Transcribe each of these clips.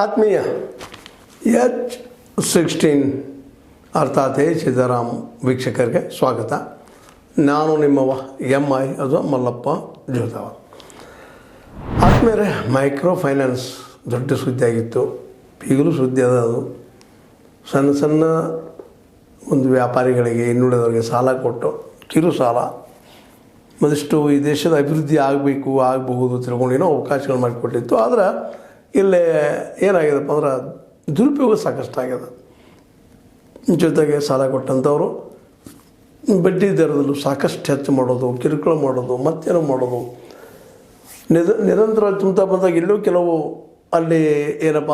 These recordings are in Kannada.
ಆತ್ಮೀಯ H16 ಅರ್ಥಾತ್ ಸಿದ್ದರಾಮ್ ವೀಕ್ಷಕರಿಗೆ ಸ್ವಾಗತ. ನಾನು ನಿಮ್ಮವ MI ಅದು ಮಲ್ಲಪ್ಪ ಜೋತಾವ. ಆತ್ಮೀಯರೇ, ಮೈಕ್ರೋ ಫೈನಾನ್ಸ್ ದೊಡ್ಡ ಸುದ್ದಿ ಆಗಿತ್ತು, ಈಗಲೂ ಸುದ್ದಿ ಅದ. ಅದು ಸಣ್ಣ ಸಣ್ಣ ಒಂದು ವ್ಯಾಪಾರಿಗಳಿಗೆ, ಇನ್ನುಳಿದವರಿಗೆ ಸಾಲ ಕೊಟ್ಟು, ಕಿರು ಸಾಲ ಮದಿಷ್ಟು ಈ ದೇಶದ ಅಭಿವೃದ್ಧಿ ಆಗಬಹುದು ತಿಳ್ಕೊಂಡೇನೋ ಅವಕಾಶಗಳು ಮಾಡಿಕೊಟ್ಟಿತ್ತು. ಆದರೆ ಇಲ್ಲೇ ಏನಾಗಿದೆಪ್ಪ ಅಂದ್ರೆ ದುರುಪಯೋಗ ಸಾಕಷ್ಟು ಆಗ್ಯದ. ಜೊತೆಗೆ ಸಾಲ ಕೊಟ್ಟಂಥವರು ಬಡ್ಡಿ ದರದಲ್ಲೂ ಸಾಕಷ್ಟು ಹೆಚ್ಚು ಮಾಡೋದು, ಕಿರುಕುಳ ಮಾಡೋದು, ಮತ್ತೇನೋ ಮಾಡೋದು, ನಿರಂತರ ತುಂಬ್ತಾ ಬಂದಾಗ ಎಲ್ಲೂ ಕೆಲವು ಅಲ್ಲಿ ಏನಪ್ಪ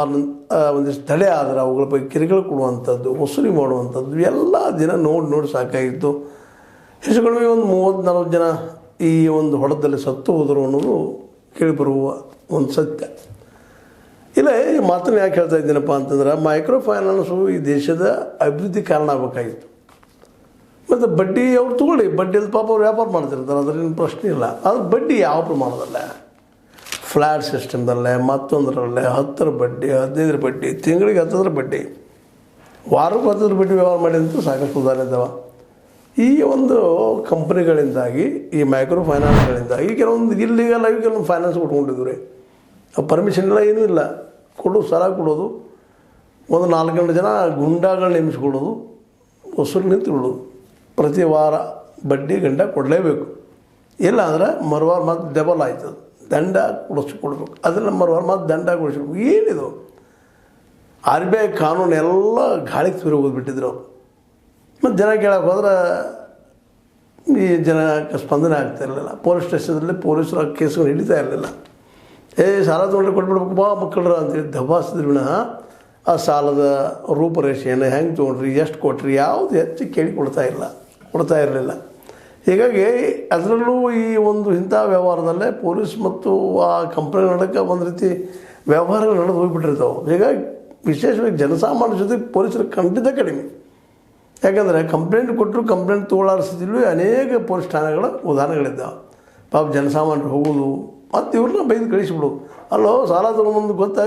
ಒಂದಿಷ್ಟು ತಡೆ ಆದರೆ ಅವುಗಳ ಬಗ್ಗೆ ಕಿರುಕುಳ ಕೊಡುವಂಥದ್ದು, ವಸೂಲಿ ಮಾಡುವಂಥದ್ದು ಎಲ್ಲ ದಿನ ನೋಡಿ ಸಾಕಾಗಿತ್ತು. ಹೆಚ್ಚು ಕಡಿಮೆ ಒಂದು 30-40 ಜನ ಈ ಒಂದು ಹೊಡೆದಲ್ಲಿ ಸತ್ತು ಹೋದರು ಅನ್ನೋದು ಕೇಳಿಬರುವ ಒಂದು ಸತ್ಯ. ಇಲ್ಲ, ಈ ಮಾತನ್ನು ಯಾಕೆ ಹೇಳ್ತಾ ಇದ್ದೀನಪ್ಪ ಅಂತಂದ್ರೆ, ಮೈಕ್ರೋ ಫೈನಾನ್ಸು ಈ ದೇಶದ ಅಭಿವೃದ್ಧಿ ಕಾರಣ ಆಗಬೇಕಾಗಿತ್ತು. ಮತ್ತು ಬಡ್ಡಿ ಅವ್ರು ತೊಗೊಳ್ಳಿ, ಬಡ್ಡಿಯಲ್ಲಿ ಪಾಪ ಅವ್ರು ವ್ಯಾಪಾರ ಮಾಡ್ತಿರ್ತಾರೆ, ಅದರಲ್ಲಿ ಪ್ರಶ್ನೆ ಇಲ್ಲ. ಅದು ಬಡ್ಡಿ ಯಾವ ಪ್ರಮಾಣದಲ್ಲೇ, ಫ್ಲ್ಯಾಟ್ ಸಿಸ್ಟಮ್ದಲ್ಲೇ, ಮತ್ತೊಂದರಲ್ಲೇ 10 ಬಡ್ಡಿ, 15 ಬಡ್ಡಿ, ತಿಂಗಳಿಗೆ 10 ಬಡ್ಡಿ, ವಾರಕ್ಕೆ 10 ಬಡ್ಡಿ ವ್ಯವಹಾರ ಮಾಡಿದಂತೂ ಸಾಕಷ್ಟು ಉದಾಹರಣೆ ಇದ್ದಾವೆ. ಈ ಒಂದು ಕಂಪ್ನಿಗಳಿಂದಾಗಿ, ಈ ಮೈಕ್ರೋ ಫೈನಾನ್ಸ್ಗಳಿಂದಾಗಿ ಕೆಲವೊಂದು ಇಲ್ಲಿಗಲ್ ಆಗಿ ಕೆಲವೊಂದು ಫೈನಾನ್ಸ್ ಕೊಟ್ಕೊಂಡಿದ್ರು ರೀ. ಪರ್ಮಿಷನ್ ಇಲ್ಲ, ಏನೂ ಇಲ್ಲ, ಸಾಲ ಕೊಡೋದು, ಒಂದು 4 ಜನ ಗುಂಡಾಗಳು ನೇಮಿಸ್ಕೊಳ್ಳೋದು, ವಸೂಲಿ ನಿಂತುಕೊಳ್ಳೋದು, ಪ್ರತಿ ವಾರ ಬಡ್ಡಿ ಗಂಡ ಕೊಡಲೇಬೇಕು. ಇಲ್ಲ ಅಂದರೆ ಮರುವಾರ ಮತ್ತು ಡಬಲ್ ಆಯ್ತದೆ, ದಂಡ ಕೊಡಬೇಕು. ಅದನ್ನು ಮರುವಾರ ಮತ್ತು ದಂಡ ಕೊಡಿಸ್ಬೇಕು. ಏನಿದು RBI ಕಾನೂನು ಎಲ್ಲ ಗಾಳಿಗೆ ಸುರಿ ಹೋಗ್ಬಿಟ್ಟಿದ್ರು. ಮತ್ತು ಜನ ಕೇಳಕ್ಕೆ ಹೋದ್ರೆ ಈ ಜನ ಸ್ಪಂದನೆ ಆಗ್ತಾ ಇರಲಿಲ್ಲ. ಪೊಲೀಸ್ ಸ್ಟೇಷನ್ದಲ್ಲಿ ಪೊಲೀಸರು ಕೇಸ್ಗಳು ಹಿಡಿತಾ ಇರಲಿಲ್ಲ. ಸಾಲ ತೊಗೊಂಡ್ರೆ ಕೊಟ್ಬಿಡ್ಬೇಕು ಬಾ ಮಕ್ಕಳ್ರ ಅಂತೇಳಿ ದಬಾಸಿದ್ರು ವಿನಃ ಆ ಸಾಲದ ರೂಪರೇಷೆಯನ್ನು ಹೆಂಗೆ ತೊಗೊಂಡ್ರಿ, ಎಷ್ಟು ಕೊಟ್ರಿ, ಯಾವುದು ಹೆಚ್ಚು ಕೊಡ್ತಾ ಇರಲಿಲ್ಲ. ಹೀಗಾಗಿ ಅದರಲ್ಲೂ ಈ ಒಂದು ಇಂಥ ವ್ಯವಹಾರದಲ್ಲೇ ಪೊಲೀಸ್ ಮತ್ತು ಆ ಕಂಪ್ನಿ ನಡಕ್ಕೆ ಒಂದು ರೀತಿ ವ್ಯವಹಾರಗಳು ನಡೆದು ಹೋಗಿಬಿಟ್ಟಿರ್ತಾವೆ. ಹೀಗಾಗಿ ವಿಶೇಷವಾಗಿ ಜನಸಾಮಾನ್ಯ ಜೊತೆ ಪೊಲೀಸರು ಖಂಡಿತ ಕಡಿಮೆ. ಯಾಕಂದರೆ ಕಂಪ್ಲೇಂಟ್ ಕೊಟ್ಟರು ಕಂಪ್ಲೇಂಟ್ ತೊಗೊಳ್ಳೋ ಸ್ಥಿತಿಯಲ್ಲಿ ಅನೇಕ ಪೊಲೀಸ್ ಠಾಣೆಗಳ ಉದಾಹರಣೆಗಳಿದ್ದಾವೆ. ಪಾಪ ಜನಸಾಮಾನ್ಯರು ಹೋಗೋದು ಮತ್ತು ಇವ್ರನ್ನ ಬೈದು ಕಳಿಸ್ಬಿಡೋದು. ಅಲ್ಲೋ ಸಾಲ ತೊಗೊಂಬಂದು ಗೊತ್ತಾಗಲಿಲ್ಲ